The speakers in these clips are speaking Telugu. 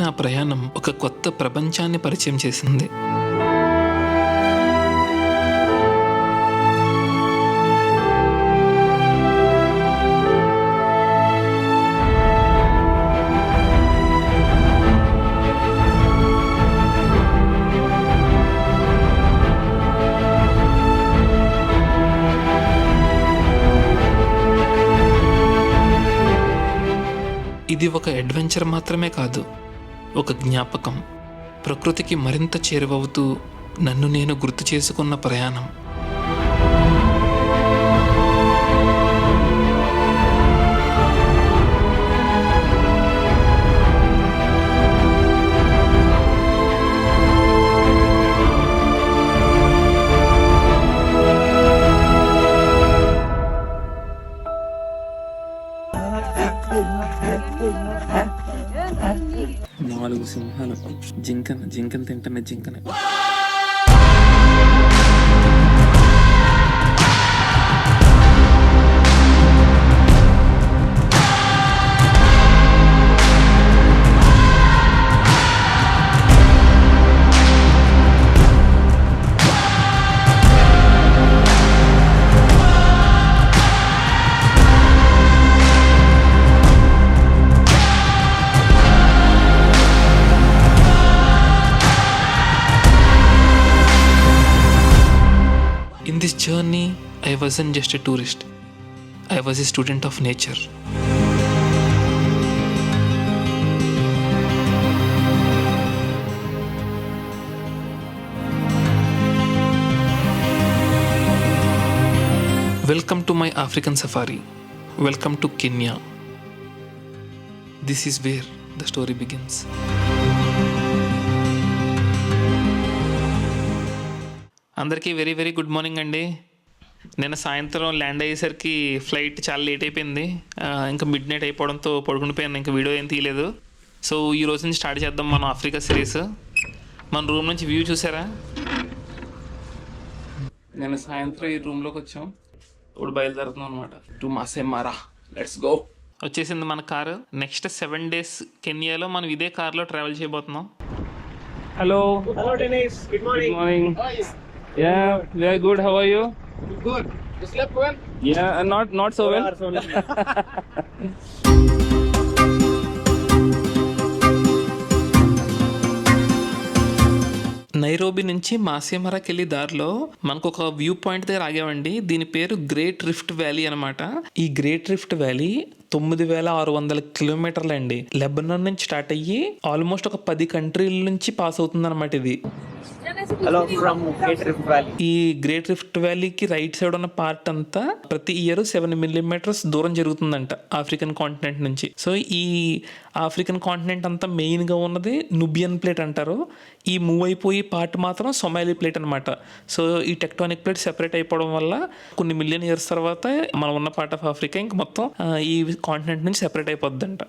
నా ప్రయాణం ఒక కొత్త ప్రపంచాన్ని పరిచయం చేసింది. ఇది ఒక అడ్వెంచర్ మాత్రమే కాదు, ఒక జ్ఞాపకం, ప్రకృతికి మరింత చేరువవుతూ నన్ను నేను గుర్తు చేసుకున్న ప్రయాణం. నాలుగు సింహాలు జింకను తింటున్న జింకని. In this journey, I wasn't just a tourist. I was a student of nature. Welcome to my African safari. Welcome to Kenya. This is where the story begins. అందరికీ వెరీ వెరీ గుడ్ మార్నింగ్ అండి. నిన్న సాయంత్రం ల్యాండ్ అయ్యేసరికి ఫ్లైట్ చాలా లేట్ అయిపోయింది. ఇంకా మిడ్ నైట్ అయిపోవడంతో పడుకునిపోయాను, ఇంకా వీడియో ఏం తీయలేదు. సో ఈ రోజు నుంచి స్టార్ట్ చేద్దాం మనం ఆఫ్రికా సిరీస్. మన రూమ్ నుంచి వ్యూ చూసారా? నిన్న సాయంత్రం ఈ రూమ్లోకి వచ్చాం, ఇప్పుడు బయలుదేరుతున్నాం అనమాట. To Maasai Mara, let's go. వచ్చేసింది మన కారు. నెక్స్ట్ 7 days కెన్యాలో మనం ఇదే కార్లో ట్రావెల్ చేయబోతున్నాం. Hello Dennis. Good morning. Good morning. How are you? Yeah, very good. How are you? Good. You slept well? Yeah, not so well. Nairobi నుంచి మాసేమరాకి వెళ్ళి దారిలో మనకు ఒక వ్యూ పాయింట్ దగ్గర ఆగామండి. దీని పేరు గ్రేట్ రిఫ్ట్ వ్యాలీ అనమాట. ఈ గ్రేట్ రిఫ్ట్ వ్యాలీ 9600 కిలోమీటర్లు అండి. లెబనాన్ నుంచి స్టార్ట్ అయ్యి ఆల్మోస్ట్ ఒక 10 కంట్రీల నుంచి పాస్ అవుతుంది అనమాట ఇది. Hello from Great Rift Valley. ఈ గ్రేట్ రిఫ్ట్ వ్యాలీకి రైట్ సైడ్ ఉన్న పార్ట్ అంతా ప్రతి ఇయర్ 7 millimeters దూరం జరుగుతుందంట ఆఫ్రికన్ కాంటినెంట్ నుంచి. సో ఈ ఆఫ్రికన్ కాంటినెంట్ అంతా మెయిన్ గా ఉన్నది నుబియన్ ప్లేట్ అంటారు. ఈ మూవ్ అయిపోయి పార్ట్ మాత్రం సొమాలి ప్లేట్ అనమాట. సో ఈ టెక్టానిక్ ప్లేట్ సెపరేట్ అయిపోవడం వల్ల కొన్ని మిలియన్ ఇయర్స్ తర్వాత మనం ఉన్న పార్ట్ ఆఫ్ ఆఫ్రికా ఇంక మొత్తం ఈ కాంటినెంట్ నుంచి సెపరేట్ అయిపోద్దంట.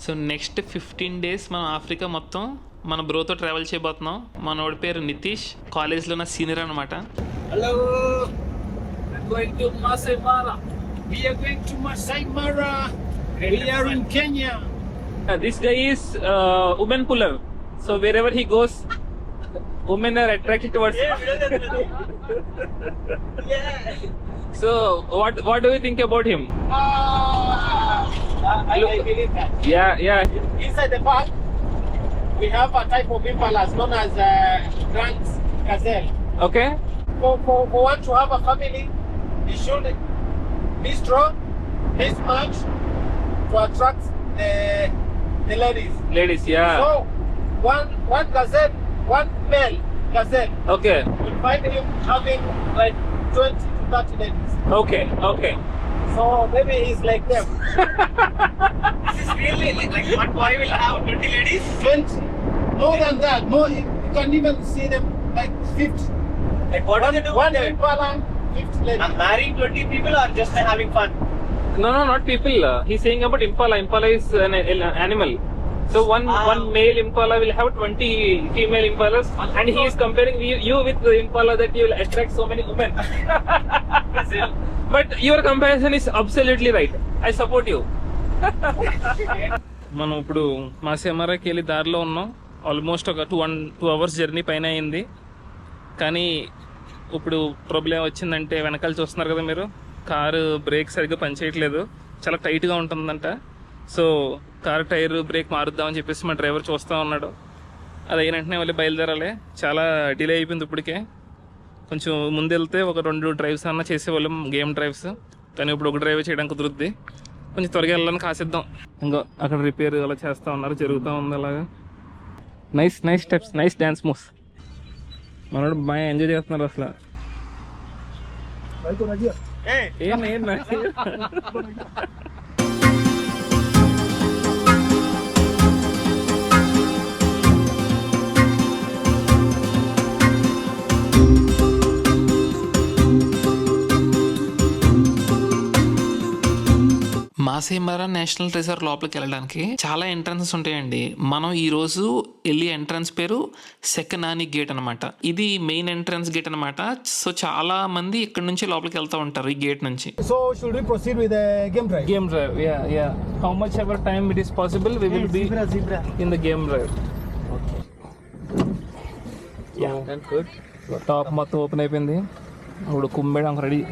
సో నెక్స్ట్ 15 days మనం ఆఫ్రికా మొత్తం మన బ్రోతో ట్రావెల్ చేయబోతున్నాం. మనోడి పేరు నితీష్, కాలేజ్లో నా సీనియర్ అనమాట. Hello. I'm going to Masai Mara. We are going to Masai Mara. We are in Kenya. This guy is woman puller. So wherever he goes, women are attracted towards him. Yeah. So what do you think about him? I believe that. Yeah. Inside the park, we have a type of impalas known as Grand Gazelle. Okay. For one to have a family, he should be strong, be smart to attract the ladies. Ladies, yeah. So one gazelle, one male gazelle, Okay. will find him having like 20 to 30 ladies. Okay. So maybe he's like them. This is really like one boy will have 20 ladies? 20. More than that. More, you can even see them like 50. Like what do they do? One impala, 50 ladies. I'm marrying 20 people or just having fun? No, not people. He's saying about impala. Impala is an animal. So one male impala will have 20 female impalas, and he is comparing you with the impala that you will attract so many women. But your comparison is absolutely right. I support you. మనం ఇప్పుడు మాసేమరాకి వెళ్ళి దారిలో ఉన్నాం. ఆల్మోస్ట్ ఒక 2 hours జర్నీ పైన అయింది. కానీ ఇప్పుడు ప్రాబ్లం వచ్చిందంటే వెనకాల చూస్తున్నారు కదా మీరు, కారు బ్రేక్ సరిగ్గా పనిచేయట్లేదు, చాలా టైట్గా ఉంటుందంట. సో కారు టైర్ బ్రేక్ మారుద్దామని చెప్పేసి మా డ్రైవర్ చూస్తూ ఉన్నాడు. అది అయిన వెంటనే మళ్ళీ బయలుదేరాలి. చాలా డిలే అయిపోయింది ఇప్పటికే. కొంచెం ముందు వెళ్తే ఒక 2 డ్రైవ్స్ అన్నా చేసేవాళ్ళం, గేమ్ డ్రైవ్స్. కానీ ఇప్పుడు ఒక డ్రైవ్ చేయడానికి కుదురుద్ది. కొంచెం త్వరగా వెళ్ళాలని కాసిద్దాం. ఇంకో అక్కడ రిపేర్ అలా చేస్తూ ఉన్నారు, జరుగుతూ ఉంది అలాగా. Nice steps, nice dance moves. మనోడు బాగా ఎంజాయ్ చేస్తున్నారు అసలు. ఏం మాసై మారా నేషనల్ రిజర్వ్ లోపలికి వెళ్ళడానికి చాలా ఎంట్రన్సెస్ ఉంటాయండి. మనం ఈ రోజు వెళ్ళి ఎంట్రన్స్ పేరు సెకనాని గేట్ అనమాట. ఇది మెయిన్ ఎంట్రన్స్ గేట్ అనమాట. సో చాలా మంది ఇక్కడ నుంచి లోపలికి వెళ్తూ ఉంటారు ఈ గేట్ నుంచి. So should we proceed with the game drive? Game drive, yeah. How much ever time it is possible, we will be Zebra. in the game drive. Okay. Yeah, that's good. Top మొత్తం ఓపెన్ అయిపోయింది. ఇప్పుడు కుమ్మేయడానికి రెడీ.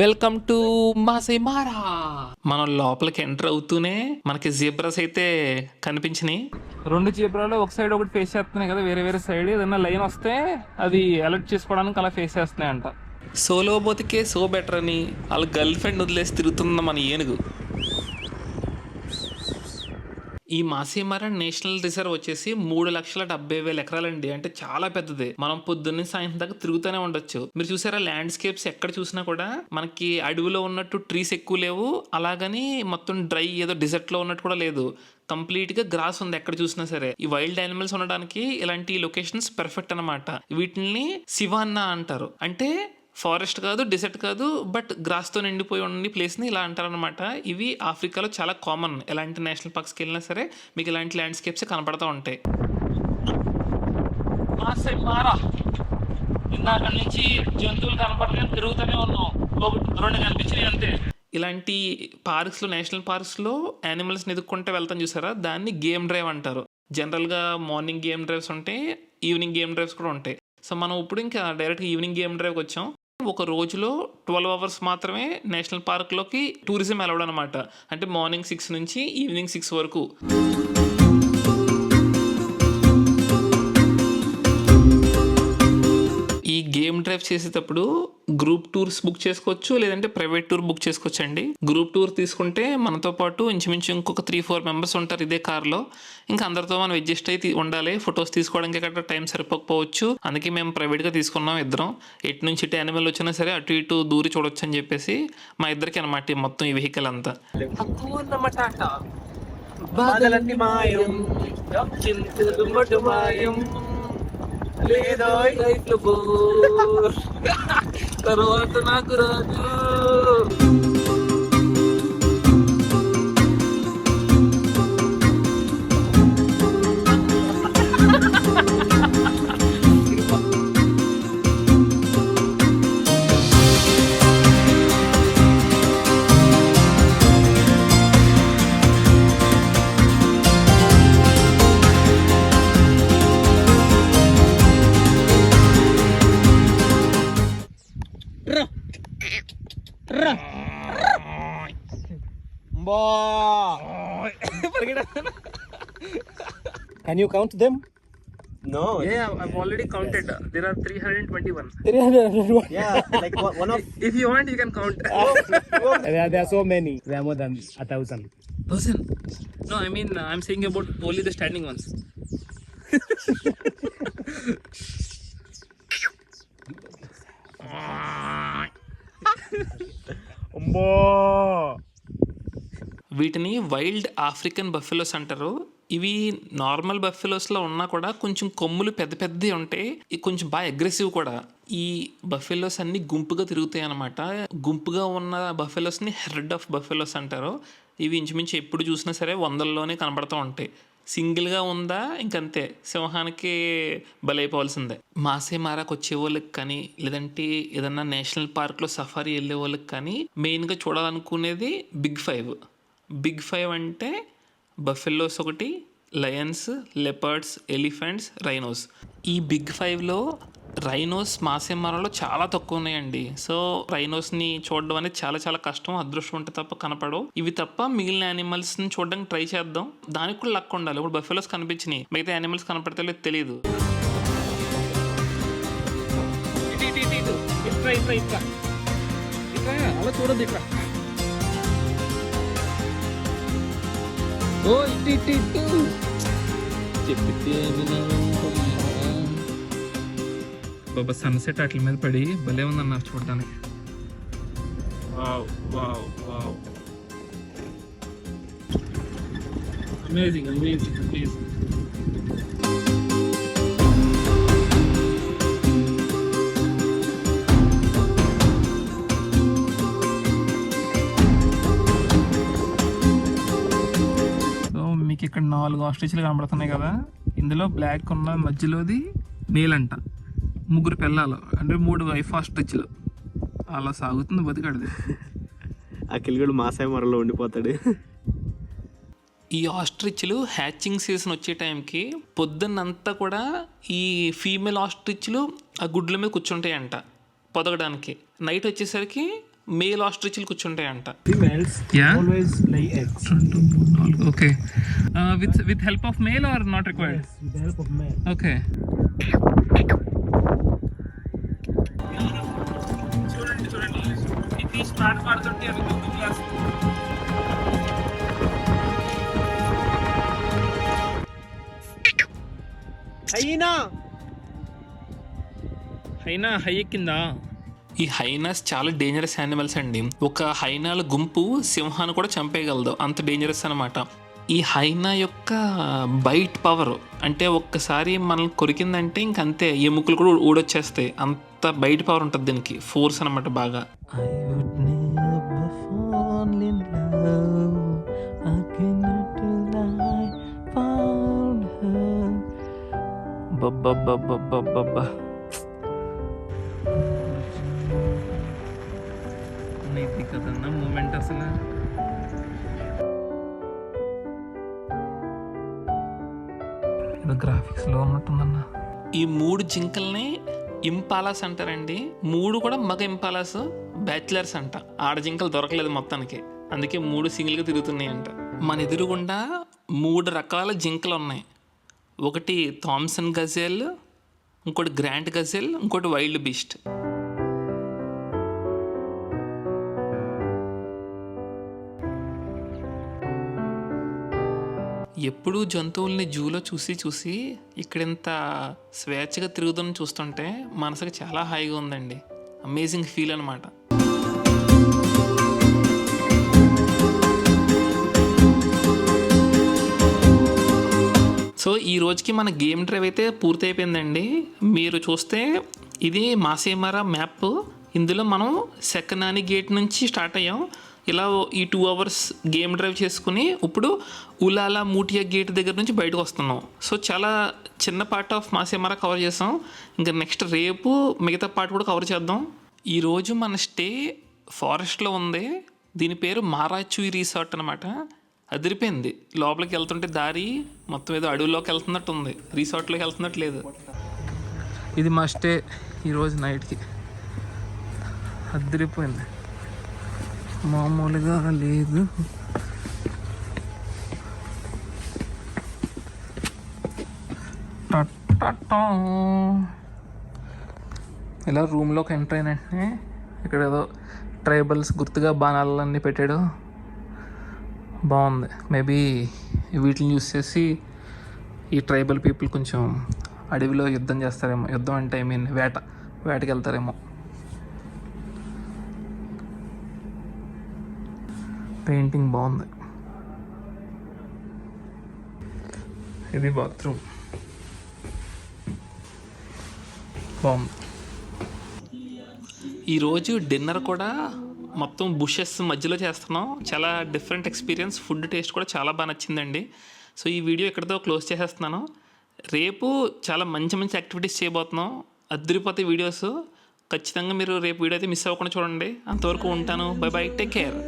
వెల్కమ్ టు మాసై మారా. మనం లోపలికి ఎంటర్ అవుతూనే మనకి జీబ్రాస్ అయితే కనిపించినాయి. 2 జీబ్రాలు ఒక సైడ్ ఒకటి ఫేస్ చేస్తున్నాయి కదా, వేరే సైడ్. ఏదైనా లైన్ వస్తే అది అలర్ట్ చేసుకోవడానికి అలా ఫేస్ చేస్తున్నాయి అంట. సోలో బతికే సో బెటర్ అని వాళ్ళ గర్ల్ ఫ్రెండ్ వదిలేసి తిరుగుతున్న మన ఏనుగు. ఈ మాసై మారా నేషనల్ రిజర్వ్ వచ్చేసి 3,70,000 ఎకరాలండి. అంటే చాలా పెద్దది. మనం పొద్దున్నే సాయంత్రం దాకా తిరుగుతూనే ఉండొచ్చు. మీరు చూసారా ల్యాండ్స్కేప్స్ ఎక్కడ చూసినా కూడా మనకి అడవిలో ఉన్నట్టు ట్రీస్ ఎక్కువ లేవు, అలాగని మొత్తం డ్రై ఏదో డిజర్ట్ లో ఉన్నట్టు కూడా లేదు. కంప్లీట్ గా గ్రాస్ ఉంది ఎక్కడ చూసినా సరే. ఈ వైల్డ్ యానిమల్స్ ఉండడానికి ఇలాంటి లొకేషన్స్ పర్ఫెక్ట్ అనమాట. వీటిని సివాన్నా అంటారు. అంటే ఫారెస్ట్ కాదు, డిజర్ట్ కాదు, బట్ గ్రాస్తో నిండిపోయి ఉన్న ప్లేస్ని ఇలా అంటారనమాట. ఇవి ఆఫ్రికాలో చాలా కామన్. ఎలాంటి నేషనల్ పార్క్స్కి వెళ్ళినా సరే మీకు ఇలాంటి ల్యాండ్స్కేప్స్ కనపడుతూ ఉంటాయి. మాసై మారా ఇందాక నుంచి జంతువులు కనపడలేదు, తిరుగుతూనే ఉన్నాం. 1-2 కనిపించినాయి అంతే. ఇలాంటి పార్క్స్లో, నేషనల్ పార్క్స్లో యానిమల్స్ని ఎదుక్కుంటే వెళ్తాం చూసారా, దాన్ని గేమ్ డ్రైవ్ అంటారు. జనరల్గా మార్నింగ్ గేమ్ డ్రైవ్స్ ఉంటాయి, ఈవినింగ్ గేమ్ డ్రైవ్స్ కూడా ఉంటాయి. సో మనం ఇప్పుడు ఇంకా డైరెక్ట్గా ఈవినింగ్ గేమ్ డ్రైవ్కి వచ్చాం. ఒక రోజులో 12 hours మాత్రమే నేషనల్ పార్క్లోకి టూరిజం అలౌడ్ అనమాట. అంటే మార్నింగ్ 6 నుంచి ఈవినింగ్ 6 వరకు. ఈ గేమ్ డ్రైవ్ చేసేటప్పుడు గ్రూప్ టూర్స్ బుక్ చేసుకోవచ్చు, లేదంటే ప్రైవేట్ టూర్ బుక్ చేసుకోవచ్చు అండి. గ్రూప్ టూర్ తీసుకుంటే మనతో పాటు ఇంచుమించు ఇంకొక 3-4 మెంబర్స్ ఉంటారు ఇదే కార్లో. ఇంకా అందరితో మనం అడ్జస్ట్ అయితే ఉండాలి. ఫొటోస్ తీసుకోవడానికి అక్కడ టైం సరిపోకపోవచ్చు. అందుకే మేము ప్రైవేట్గా తీసుకున్నాం ఇద్దరం. ఎటు నుంచి ఇటు యానిమల్ వచ్చినా సరే అటు ఇటు దూరి చూడొచ్చు అని చెప్పేసి మా ఇద్దరికి అనమాట మొత్తం ఈ వెహికల్ అంతా. బాధలన్నీ మాయం, చింతలు మటుమాయం, లేదో లైఫ్ లో బోర్, తర్వాత నాకు రాదు. Can you count them? No. Yeah, I've already counted. There are 321. 321. Yeah, like one of. If you want, you can count. There are so many. There are more than 1,000. 1,000? No, I mean, I'm saying about only the standing ones. వీటిని వైల్డ్ ఆఫ్రికన్ బఫెలోస్ అంటారు. ఇవి నార్మల్ బఫెలోస్లో ఉన్నా కూడా కొంచెం కొమ్ములు పెద్ద పెద్దవి ఉంటాయి. ఇవి కొంచెం బాగా అగ్రెసివ్ కూడా. ఈ బఫెలోస్ అన్ని గుంపుగా తిరుగుతాయి అన్నమాట. గుంపుగా ఉన్న బఫెలోస్ని హెర్డ్ ఆఫ్ బఫెలోస్ అంటారు. ఇవి ఇంచుమించు ఎప్పుడు చూసినా సరే 100లోనే కనబడుతూ ఉంటాయి. సింగిల్గా ఉందా ఇంకంతే, సింహానికి బలైపోవాల్సిందే. మాసే మారాకు వచ్చే వాళ్ళకి కానీ లేదంటే ఏదన్నా నేషనల్ పార్క్లో సఫారీ వెళ్ళే వాళ్ళకి కానీ మెయిన్గా చూడాలనుకునేది బిగ్ ఫైవ్ అంటే బఫెల్లోస్ ఒకటి, లయన్స్, లెపర్డ్స్, ఎలిఫెంట్స్, రైనోస్. ఈ బిగ్ ఫైవ్లో రైనోస్ మాసే మారాలో చాలా తక్కువ ఉన్నాయండి. సో రైనోస్ని చూడడం అనేది చాలా చాలా కష్టం, అదృష్టం ఉంటే తప్ప కనపడవు. ఇవి తప్ప మిగిలిన యానిమల్స్ని చూడడానికి ట్రై చేద్దాం, దానికి కూడా లక్ ఉండాలి. ఇప్పుడు బఫెలోస్ కనిపించినాయి, మిగతా యానిమల్స్ కనపడితే లేదు తెలియదు. అలా చూడద్దు ఇక్కడ. ఓ ఇటు చెప్పితే బాబా సన్సెట్ అట్ల మీద పడి భలే ఉందన్న చూడడానికి. Wow wow wow, amazing amazing amazing. మీకు ఇక్కడ 4 ఆస్ట్రిచ్లు కనబడుతున్నాయి కదా, ఇందులో బ్లాక్ ఉన్న మధ్యలోది మేల్ అంట, 3 పిల్లలు అంటే 3 వైఫ్ ఆస్ట్రిచ్లు. అలా సాగుతుంది బతికాడిది. ఆ కిలిగడు మాసాయి మరలో ఉండిపోతాడు. ఈ ఆస్ట్రిచ్లు హ్యాచింగ్ సీజన్ వచ్చే టైంకి పొద్దున్నంతా కూడా ఈ ఫీమేల్ ఆస్ట్రిచ్లు ఆ గుడ్ల మీద కూర్చుంటాయంట పొదగడానికి. నైట్ వచ్చేసరికి మేల్ ఆస్ట్రిచ్లు కూర్చుంటాయంట. Females Yeah. always lay eggs. Okay, with help of male are not required? Yes, with the help of male. Okay. Hyena high ఎక్కిందా? ఈ హైనాస్ చాలా డేంజరస్ యానిమల్స్ అండి. ఒక హైనాల గుంపు సింహాన్ని కూడా చంపేయగలదు, అంత డేంజరస్ అనమాట. ఈ హైనా యొక్క బైట్ పవర్ అంటే ఒక్కసారి మనల్ని కొరికిందంటే ఇంకంతే, ఎముకలు కూడా ఊడొచ్చేస్తాయి, అంత బైట్ పవర్ ఉంటుంది దీనికి, ఫోర్స్ అనమాట బాగా. బబ్బబ్బబ్బబ్బబ్బబ్బా, ఇది కదన్నా మూమెంట్ అసలు. ఏదో గ్రాఫిక్స్ లో ఉన్నట్టుందన్న. ఈ 3 జింకల్ని ఇంపాలాస్ అంటారండి. 3 కూడా మగ ఇంపాలాస్, బ్యాచిలర్స్ అంట. ఆడ జింకలు దొరకలేదు మొత్తానికి, అందుకే 3 సింగిల్గా తిరుగుతున్నాయి అంట. మన ఎదురుగుండా 3 రకాల జింకలు ఉన్నాయి. ఒకటి థామ్సన్ గజెల్, ఇంకోటి గ్రాంట్ గజెల్, ఇంకోటి వైల్డ్ బీస్ట్. ఎప్పుడూ జంతువుల్ని జూలో చూసి ఇక్కడింత స్వేచ్ఛగా తిరుగుతున్న చూస్తుంటే మనసుకి చాలా హాయిగా ఉందండి. అమేజింగ్ ఫీల్ అనమాట. సో ఈ రోజుకి మన గేమ్ డ్రైవ్ అయితే పూర్తయిపోయిందండి. మీరు చూస్తే ఇది మాసే మారా మ్యాప్. ఇందులో మనం సెకనాని గేట్ నుంచి స్టార్ట్ అయ్యాం. ఇలా ఈ 2 hours గేమ్ డ్రైవ్ చేసుకుని ఇప్పుడు ఉలాలా మూటియా గేట్ దగ్గర నుంచి బయటకు వస్తున్నాం. సో చాలా చిన్న పార్ట్ ఆఫ్ మాసే మారా కవర్ చేసాం. ఇంకా నెక్స్ట్ రేపు మిగతా పార్ట్ కూడా కవర్ చేద్దాం. ఈరోజు మన స్టే ఫారెస్ట్లో ఉంది. దీని పేరు మారాచుయి రిసార్ట్ అనమాట. అదిరిపోయింది. లోపలికి వెళ్తుంటే దారి మొత్తం ఏదో అడవుల్లోకి వెళ్తున్నట్టు ఉంది, రిసార్ట్లోకి వెళ్తున్నట్టు లేదు. ఇది మా స్టే ఈరోజు నైట్కి. అదిరిపోయింది, మామూలుగా లేదు. ఇలా రూమ్లోకి ఎంటర్ అయిన వెంటనే ఇక్కడ ఏదో ట్రైబల్స్ గుర్తుగా బాణాలన్నీ పెట్టాడు. బాగుంది. మేబీ వీటిని యూస్ చేసి ఈ ట్రైబల్ పీపుల్ కొంచెం అడవిలో యుద్ధం చేస్తారేమో. యుద్ధం అంటే ఐ మీన్ వేటకి వెళ్తారేమో. పెయింటింగ్ బాగుంది. ఇది బాత్రూమ్ బాగుంది. ఈరోజు డిన్నర్ కూడా మొత్తం బుషెస్ మధ్యలో చేస్తున్నాం. చాలా డిఫరెంట్ ఎక్స్పీరియన్స్. ఫుడ్ టేస్ట్ కూడా చాలా బాగా నచ్చిందండి. సో ఈ వీడియో ఇక్కడితో క్లోజ్ చేసేస్తున్నాను. రేపు చాలా మంచి మంచి యాక్టివిటీస్ చేయబోతున్నాం. అద్దరిపోతే వీడియోస్. ఖచ్చితంగా మీరు రేపు వీడియో అయితే మిస్ అవ్వకుండా చూడండి. అంతవరకు ఉంటాను. By by, take care.